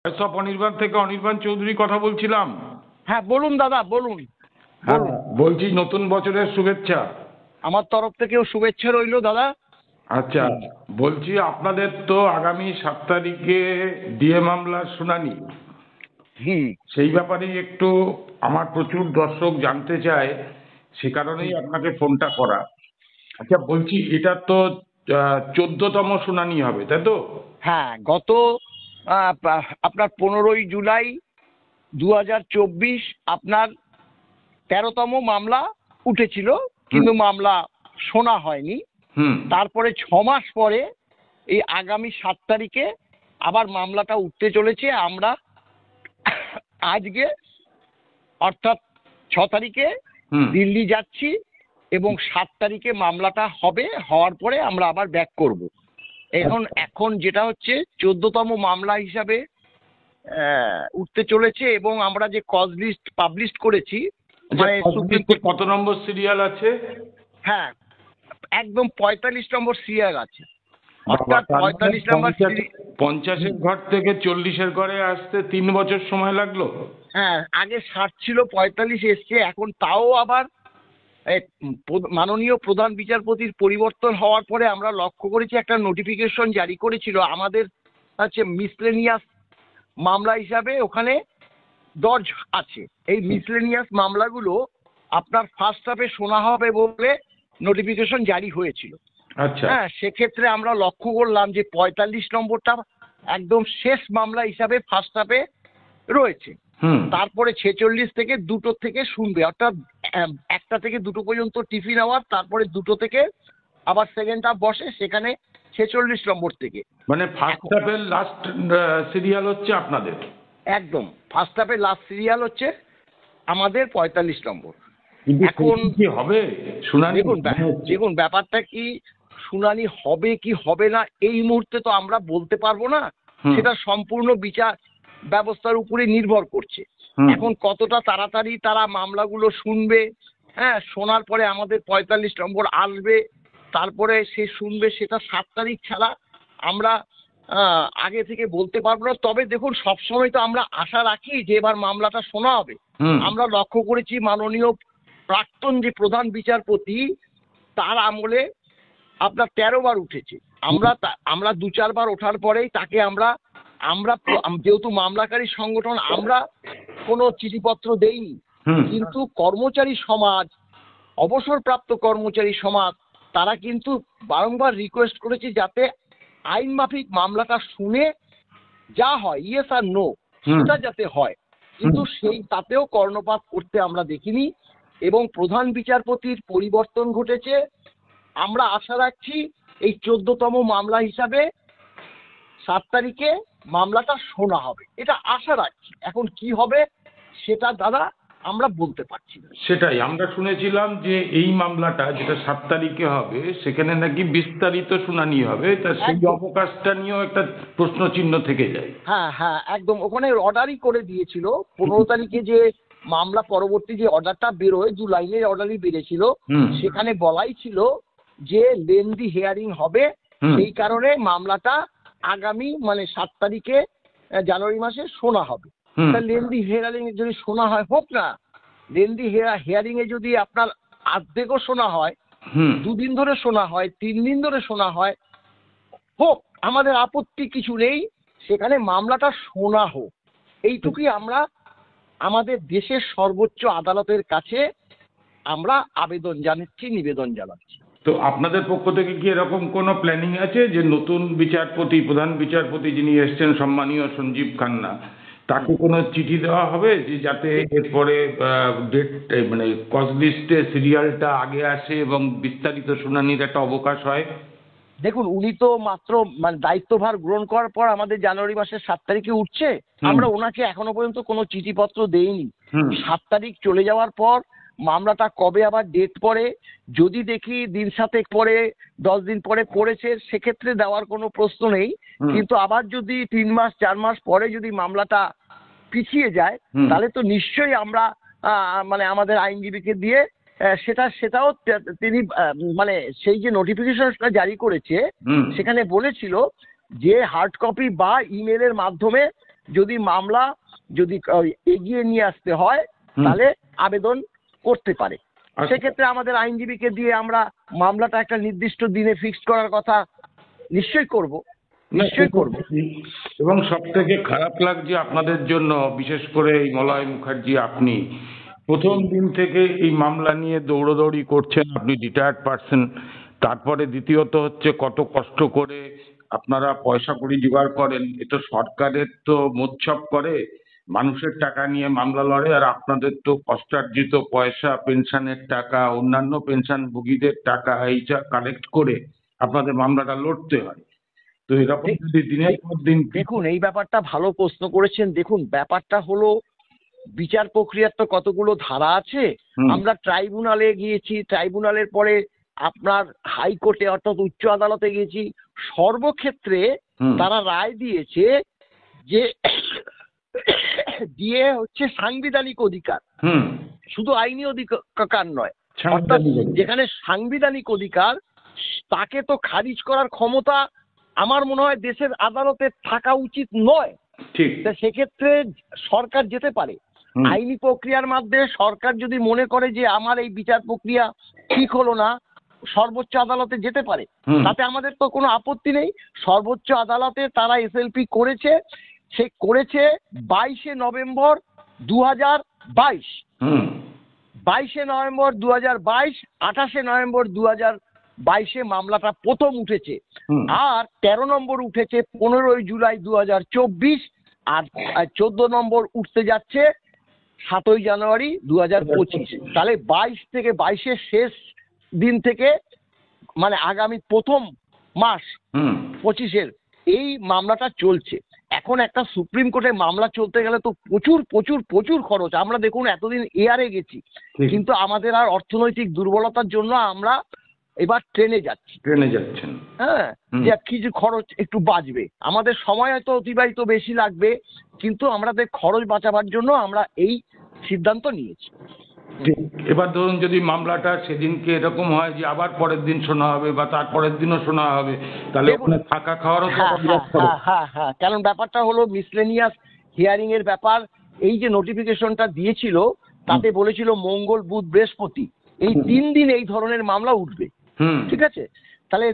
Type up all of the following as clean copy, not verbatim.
সব অনির্বাণ থেকে অনির্বাণ চৌধুরী কথা বলছিলাম। হ্যাঁ বলুন দাদা, বলুন হ্যাঁ, বলুন। বলছি নতুন বছরের শুভেচ্ছা। আমার তরফ থেকেও শুভেচ্ছা রইলো দাদা। আচ্ছা, বলছি আপনাদের তো আগামী 7 তারিখে ডিএ মামলার শুনানি, হুম সেই ব্যাপারেই একটু আমার প্রচুর দর্শক জানতে চায়, সে কারণেই আপনাকে ফোনটা করা। আচ্ছা বলছি, এটা তো 14তম শুনানি হবে, তাই তো? হ্যাঁ, গত আপনার 15ই জুলাই 2024 আপনার 13তম মামলা উঠেছিল, হুম কিন্তু মামলা শোনা হয়নি। হুম। তারপরে 6 মাস পরে এই আগামী 7 তারিখে আবার মামলাটা উঠতে চলেছে। আমরা আজকে অর্থাৎ 6 তারিখে হুম। দিল্লি যাচ্ছি এবং 7 তারিখে মামলাটা হবে। হওয়ার পরে আমরা আবার ব্যাক করব। এখন যেটা হচ্ছে 14তম মামলা হিসাবে উঠতে চলেছে এবং আমরা যে কজ লিস্ট পাবলিশ করেছি, আচ্ছা, মানে সুপ্রিম কোর্ট। কত নম্বর সিরিয়াল আছে? হ্যাঁ, একদম 45 নম্বর সিরিয়াল আছে। বাবা, অর্থাৎ তার মানে 45 নম্বর 50-এর ঘর থেকে 40-এর ঘরে আসতে 3 বছর সময় লাগলো। হ্যাঁ, আগে 60 ছিল, 45 এসছে এখন। তাও আবার মাননীয় প্রধান বিচারপতির পরিবর্তন হওয়ার পরে আমরা লক্ষ্য করেছি, একটা নোটিফিকেশন জারি করেছিল আমাদের হচ্ছে মিসলেনিয়াস মামলা হিসাবে ওখানে দর্জ আছে। এই মিসলেনিয়াস মামলাগুলো আপনার ফার্স্ট হাফে শোনা হবে বলে নোটিফিকেশন জারি হয়েছিল। আচ্ছা। হ্যাঁ, সেক্ষেত্রে আমরা লক্ষ্য করলাম যে 45 নম্বরটা একদম শেষ মামলা হিসাবে ফার্স্ট হাফে রয়েছে। হুম। তারপরে 46 থেকে 2টো থেকে শুনবে, অর্থাৎ 1টা থেকে 2টো পর্যন্ত টিফিন আওয়ার, তারপরে 2টো থেকে আবার সেকেন্ড হাফ বসে, সেখানে 46 নম্বর থেকে। মানে ফার্স্ট হাফের লাস্ট সিরিয়াল হচ্ছে আপনাদের? একদম ফার্স্ট হাফের লাস্ট সিরিয়াল হচ্ছে আমাদের 45 নম্বর। কিন্তু এখন কি হবে শুনানি? দেখুন ব্যাপারটা কি, শুনানি হবে কি হবে না এই মুহূর্তে তো আমরা বলতে পারবো না। হুম। সেটা সম্পূর্ণ বিচার ব্যবস্থার উপরে নির্ভর করছে। হুম। এখন কতটা তাড়াতাড়ি তারা মামলাগুলো শুনবে, হ্যাঁ, শোনার পরে আমাদের 45 নম্বর আসবে, তারপরে সে শুনবে, সেটা 7 তারিখ ছাড়া আমরা আগে থেকে বলতে পারবো না। তবে দেখুন, সবসময় তো আমরা আশা রাখি যে এবার মামলাটা শোনা হবে। হুম। আমরা লক্ষ্য করেছি মাননীয় প্রাক্তন যে প্রধান বিচারপতি, তার আমলে আপনার 13 বার উঠেছে। আমরা 2-4 বার ওঠার পরেই তাকে আমরা আমরা যেহেতু মামলাকারী সংগঠন, আমরা কোনো চিঠিপত্র দেইনি, হুম। কিন্তু কর্মচারী সমাজ, অবসরপ্রাপ্ত কর্মচারী সমাজ, তারা কিন্তু বারংবার রিকোয়েস্ট করেছে যাতে আইন মাফিক মামলাটা শুনে যা হয়, ইয়েস আর নো, সেটা যাতে হয়। কিন্তু তাতেও কর্ণপাত করতে আমরা দেখিনি এবং প্রধান বিচারপতির পরিবর্তন ঘটেছে। আমরা আশা রাখছি এই 14তম মামলা হিসাবে 7 তারিখে মামলাটা শোনা হবে, এটা আশা রাখছি। এখন কি হবে সেটা দাদা আমরা বলতে পারছি না। সেটাই আমরা শুনেছিলাম যে এই মামলাটা যেটা 7 তারিখে হবে, সেখানে নাকি বিস্তারিত শুনানি হবে, তা সেই একদম। অবকাশটা নিয়েও একটা প্রশ্ন চিহ্ন থেকে যায়। হ্যাঁ হ্যাঁ, একদম। ওখানে অর্ডারই করে দিয়েছিল 15 তারিখে, যে মামলা পরবর্তী যে অর্ডারটা বেরোয়, 2 লাইনের অর্ডারই বেরিয়েছিল। হুম। সেখানে বলাই ছিল যে লেন্দি হিয়ারিং হবে, হুম। সেই কারণে মামলাটা আগামী মানে 7 তারিখে জানুয়ারি মাসে শোনা হবে। হুম। তা লেন্দি হিয়ারিং যদি শোনা হয়, হোক না। লেন্দি হিয়ারিং এ যদি আপনার অর্ধেকও শোনা হয়, হুম। 2 দিন ধরে শোনা হয়, 3 দিন ধরে শোনা হয়, হোক, আমাদের আপত্তি কিছু নেই। সেখানে মামলাটা শোনা হোক, এইটুকুই আমরা আমাদের দেশের সর্বোচ্চ আদালতের কাছে আমরা আবেদন জানাচ্ছি, নিবেদন জানাচ্ছি। তো আপনাদের পক্ষ থেকে কি এরকম কোনো প্ল্যানিং আছে যে নতুন বিচারপতি, প্রধান বিচারপতি যিনি এসছেন সম্মানীয় সঞ্জীব খান্না, তাকে কোনো চিঠি দেওয়া হবে যে যাতে এরপরে ডেট, মানে কজ লিস্টে সিরিয়ালটা আগে আসে এবং বিস্তারিত শুনানির একটা অবকাশ হয়? দেখুন, উনি তো মাত্র মানে দায়িত্বভার গ্রহণ করার পর আমাদের জানুয়ারি মাসের 7 তারিখে উঠছে। আমরা ওনাকে এখনো পর্যন্ত কোনো চিঠিপত্র দেইনি। হুম। 7 তারিখ চলে যাওয়ার পর মামলাটা কবে আবার ডেট পড়ে, যদি দেখি দিন 7 পরে, 10 দিন পরে পড়েছে, সেক্ষেত্রে দেওয়ার কোনো প্রশ্ন নেই। হুম। কিন্তু আবার যদি 3 মাস 4 মাস পরে যদি মামলাটা পিছিয়ে যায়, হুম। তাহলে তো নিশ্চয়ই আমরা মানে আমাদের আইনজীবীকে দিয়ে সেটাও তিনি মানে সেই যে নোটিফিকেশনটা জারি করেছে, হুম। সেখানে বলেছিল যে হার্ড কপি বা ইমেলের মাধ্যমে যদি মামলা যদি এগিয়ে নিয়ে আসতে হয় তাহলে আবেদন করতে পারে। সেক্ষেত্রে আমাদের আইনজীবীকে দিয়ে আমরা মামলাটা একটা নির্দিষ্ট দিনে ফিক্সড করার কথা নিশ্চয়ই করব। এবং সব থেকে খারাপ লাগছে আপনাদের জন্য, বিশেষ করে এই মলয় মুখার্জি, আপনি প্রথম দিন থেকে এই মামলা নিয়ে দৌড়দৌড়ি করছেন, আপনি রিটায়ার্ড পারসন। তারপরে দ্বিতীয়ত হচ্ছে কত কষ্ট করে আপনারা পয়সা কড়ি জোগাড় করেন। এটা সরকারের তো মোৎসব করে, মানুষের টাকা নিয়ে মামলা লড়ে, আর আপনাদের তো কষ্টার্জিত পয়সা, পেনশনের টাকা, অন্যান্য পেনশনভোগীদের টাকা এইটা কালেক্ট করে আপনাদের মামলাটা লড়তে হয়। তো এরকম যদি দিনের পর দিন দেখুন, এই ব্যাপারটা ভালো প্রশ্ন করেছেন। দেখুন, ব্যাপারটা হলো বিচার প্রক্রিয়ার তো কতগুলো ধারা আছে। আমরা ট্রাইব্যুনালে গিয়েছি, ট্রাইব্যুনালের পরে আপনার হাইকোর্টে অর্থাৎ উচ্চ আদালতে গিয়েছি। সর্বক্ষেত্রে তারা রায় দিয়েছে যে দিয়ে হচ্ছে সাংবিধানিক অধিকার, শুধু আইনি অধিকার নয়। অর্থাৎ যেখানে সাংবিধানিক অধিকার, তাকে তো খারিজ করার ক্ষমতা আমার মনে হয় দেশের আদালতে থাকা উচিত নয়। সেক্ষেত্রে সরকার যেতে পারে আইনি প্রক্রিয়ার মাধ্যমে। সরকার যদি মনে করে যে আমার এই বিচার প্রক্রিয়া ঠিক হলো না, সর্বোচ্চ আদালতে যেতে পারে, তাতে আমাদের তো কোনো আপত্তি নেই। সর্বোচ্চ আদালতে তারা এসএলপি করেছে, সে করেছে 22শে নভেম্বর 2022, 22শে নভেম্বর 2022, 28শে নভেম্বর 2022 মামলাটা প্রথম উঠেছে। আর 13 নম্বর উঠেছে 15ই জুলাই 2024, আর 14 নম্বর উঠতে যাচ্ছে 7ই জানুয়ারি 2025। তাহলে 22 থেকে 22-এর শেষ দিন থেকে মানে আগামী প্রথম মাস 25-এর এই মামলাটা চলছে। এখন একটা সুপ্রিম কোর্টে মামলা চলতে গেলে তো প্রচুর প্রচুর প্রচুর খরচ। আমরা দেখুন এতদিন এয়ারে গেছি, কিন্তু আমাদের আর অর্থনৈতিক দুর্বলতার জন্য আমরা এবার ট্রেনে যাচ্ছেন। হ্যাঁ, যে কিছু খরচ একটু বাঁচবে, আমাদের সময় হয়তো অতিবাহিত বেশি লাগবে, কিন্তু আমাদের খরচ বাঁচাবার জন্য আমরা এই সিদ্ধান্ত নিয়েছি। এবার ধরুন যদি মামলাটা সেদিনকে এরকম হয় যে আবার পরের দিন শোনা হবে বা তার পরের দিনও শোনা হবে, তাহলে ওখানে থাকা খাওয়ারও হ্যাঁ, কারণ ব্যাপারটা হলো মিসলেনিয়াস হিয়ারিং এর ব্যাপার। এই যে নোটিফিকেশনটা দিয়েছিল তাতে বলেছিল মঙ্গল, বুধ, বৃহস্পতি এই 3 দিন এই ধরনের মামলা উঠবে। ঠিক আছে, তাহলে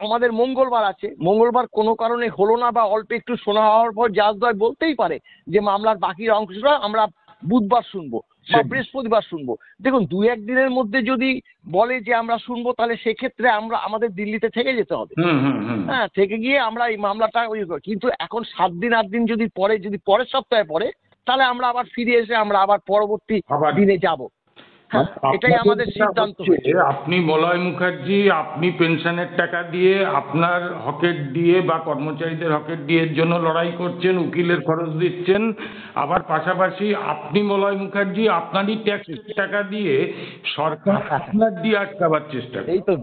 আমাদের মঙ্গলবার আছে, মঙ্গলবার কোনো কারণে হলো না বা অল্প একটু শোনা হওয়ার পর জাজদ্বয় বলতেই পারে যে মামলার বাকি অংশটা আমরা বুধবার শুনবো বা বৃহস্পতিবার শুনবো। দেখুন, 2-1 দিনের মধ্যে যদি বলে যে আমরা শুনবো, তাহলে সেক্ষেত্রে আমাদের দিল্লিতে থেকে যেতে হবে। হ্যাঁ, থেকে গিয়ে আমরা এই মামলাটা কিন্তু এখন 7 দিন 8 দিন যদি পরের সপ্তাহে পরে, তাহলে আমরা আবার ফিরে এসে আমরা আবার পরবর্তী দিনে যাব। এটাই আমাদের সিদ্ধান্ত। আপনি মলয় মুখার্জি, আপনি পেনশনের টাকা দিয়ে, আপনার হকের দিয়ে বা কর্মচারীদের হকের দিয়ে এর জন্য লড়াই করছেন, উকিলের খরচ দিচ্ছেন, আবার পাশাপাশি আপনি মলয় মুখার্জি আপনারই ট্যাক্সের টাকা দিয়ে সরকার আপনার দিয়ে আটকাবার চেষ্টা করে। এই তো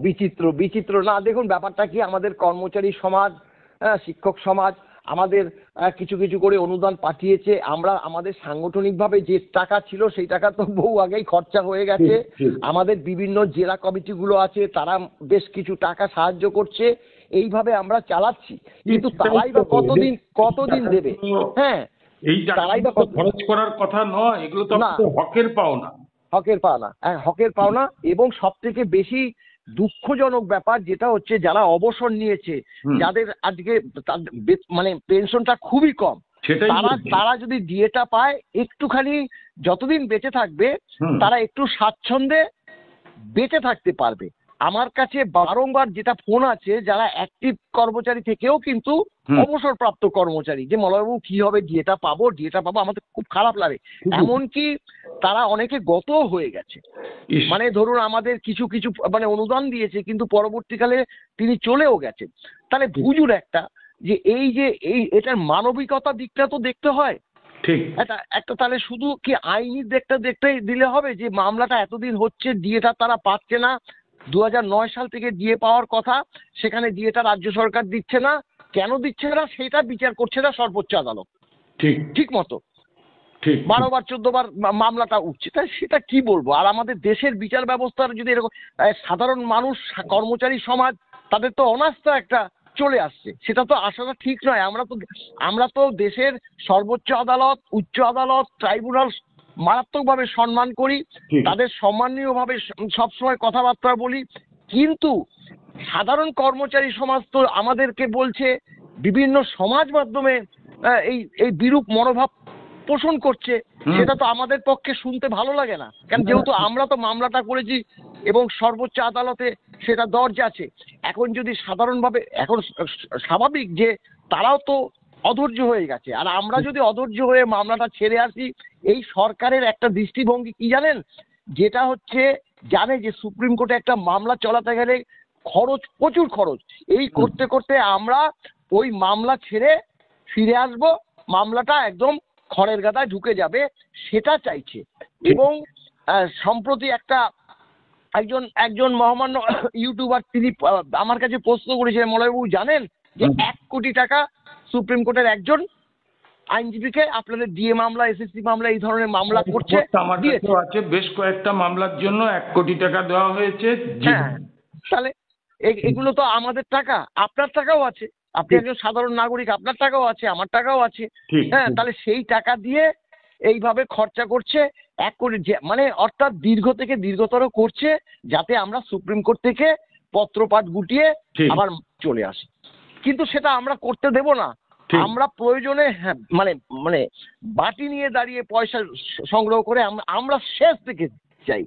বিচিত্র না। দেখুন, ব্যাপারটা কি, আমাদের কর্মচারী সমাজ, শিক্ষক সমাজ আমাদের কিছু কিছু করে অনুদান পাঠিয়েছে। আমরা আমাদের সাংগঠনিকভাবে যে টাকা ছিল সেই টাকা তো বহু আগেই খরচা হয়ে গেছে। আমাদের বিভিন্ন জেলা কমিটিগুলো আছে, তারা বেশ কিছু টাকা সাহায্য করছে, এইভাবে আমরা চালাচ্ছি। কিন্তু তারাই বা কতদিন দেবে? হ্যাঁ, এই টাকাই বা খরচ করার কথা নয়, এগুলো তো হকের পাওনা। হকের পাওনা। এবং সব থেকে বেশি দুঃখজনক ব্যাপার যেটা হচ্ছে, যারা অবসর নিয়েছে, যাদের আজকে মানে পেনশনটা খুবই কম, তারা যদি ডিএটা পায়, একটুখানি যতদিন বেঁচে থাকবে তারা একটু স্বাচ্ছন্দ্যে বেঁচে থাকতে পারবে। আমার কাছে বারংবার যেটা ফোন আছে, যারা অ্যাক্টিভ কর্মচারী থেকেও কিন্তু অবসরপ্রাপ্ত কর্মচারী, যে মলয়বাবু কি হবে, ডিএটা পাবো, আমাদের খুব খারাপ লাগে। এমনকি তারা অনেকে গত হয়ে গেছে। মানে ধরুন আমাদের কিছু মানে অনুদান দিয়েছে, কিন্তু পরবর্তীকালে তিনি চলেও গেছেন। তাহলে বুঝুন একটা, যে এটার মানবিকতা দিকটা তো দেখতে হয়। ঠিক, একটা তাহলে শুধু কি আইনি দেখতে দিলে হবে যে মামলাটা এতদিন হচ্ছে, ডিএটা তারা পাচ্ছে না, 2009 সাল থেকে ডিএ পাওয়ার কথা, সেখানে ডিএটা রাজ্য সরকার দিচ্ছে না, কেন দিচ্ছে না সেটা বিচার করছে না সর্বোচ্চ আদালত ঠিক মতো। 12 বার 14 বার মামলাটা উঠছে, তাই সেটা কি বলবো। আর আমাদের দেশের বিচার ব্যবস্থার যদি এরকম সাধারণ মানুষ, কর্মচারী সমাজ, তাদের তো অনাস্থা একটা চলে আসছে, সেটা তো আসাটা ঠিক নয়। আমরা তো দেশের সর্বোচ্চ আদালত, উচ্চ আদালত, ট্রাইব্যুনাল মারাত্মকভাবে সম্মান করি, ঠিক। তাদের সম্মানীয়ভাবে সবসময় কথাবার্তা বলি, কিন্তু সাধারণ কর্মচারী সমাজ তো আমাদেরকে বলছে, বিভিন্ন সমাজ মাধ্যমে এই এই বিরূপ মনোভাব পোষণ করছে। সেটা তো আমাদের পক্ষে শুনতে ভালো লাগে না, কারণ যেহেতু আমরা তো মামলাটা করেছি এবং সর্বোচ্চ আদালতে সেটা দরজ আছে। এখন যদি সাধারণভাবে, এখন স্বাভাবিক যে তারাও তো অধৈর্য হয়ে গেছে, আর আমরা যদি অধৈর্য হয়ে মামলাটা ছেড়ে আসি, এই সরকারের একটা দৃষ্টিভঙ্গি কি জানেন, যেটা হচ্ছে জানে যে সুপ্রিম কোর্টে একটা মামলা চলাতে গেলে খরচ, প্রচুর খরচ, এই করতে করতে আমরা ওই মামলা ছেড়ে ফিরে আসব, মামলাটা একদম খড়ের গাদায় ঢুকে যাবে, সেটা চাইছে। এবং সম্প্রতি একজন মহামান্য ইউটিউবার তিনি আমার কাছে প্রশ্ন করেছিলেন, মলয়বাবু জানেন যে 1 কোটি টাকা সুপ্রিম কোর্টের একজন আইনজীবীকে আপনাদের ডিএ মামলা, এসএসসি মামলা, এই ধরনের মামলা করছে আমার কাছেও আছে, বেশ কয়েকটা মামলার জন্য 1 কোটি টাকা দেওয়া হয়েছে। হ্যাঁ, তাহলে এগুলো তো আমাদের টাকা, আপনার টাকাও আছে, আপনি একজন সাধারণ নাগরিক, আপনার টাকাও আছে, আমার টাকাও আছে। হ্যাঁ, তাহলে সেই টাকা দিয়ে এইভাবে খরচা করছে 1 কোটি, মানে অর্থাৎ দীর্ঘ থেকে দীর্ঘতর করছে, যাতে আমরা সুপ্রিম কোর্ট থেকে পত্রপাঠ গুটিয়ে আবার চলে আসি। কিন্তু সেটা আমরা করতে দেব না। আমরা প্রয়োজনে মানে বাটি নিয়ে দাঁড়িয়ে পয়সা সংগ্রহ করে আমরা শেষ থেকে চাই।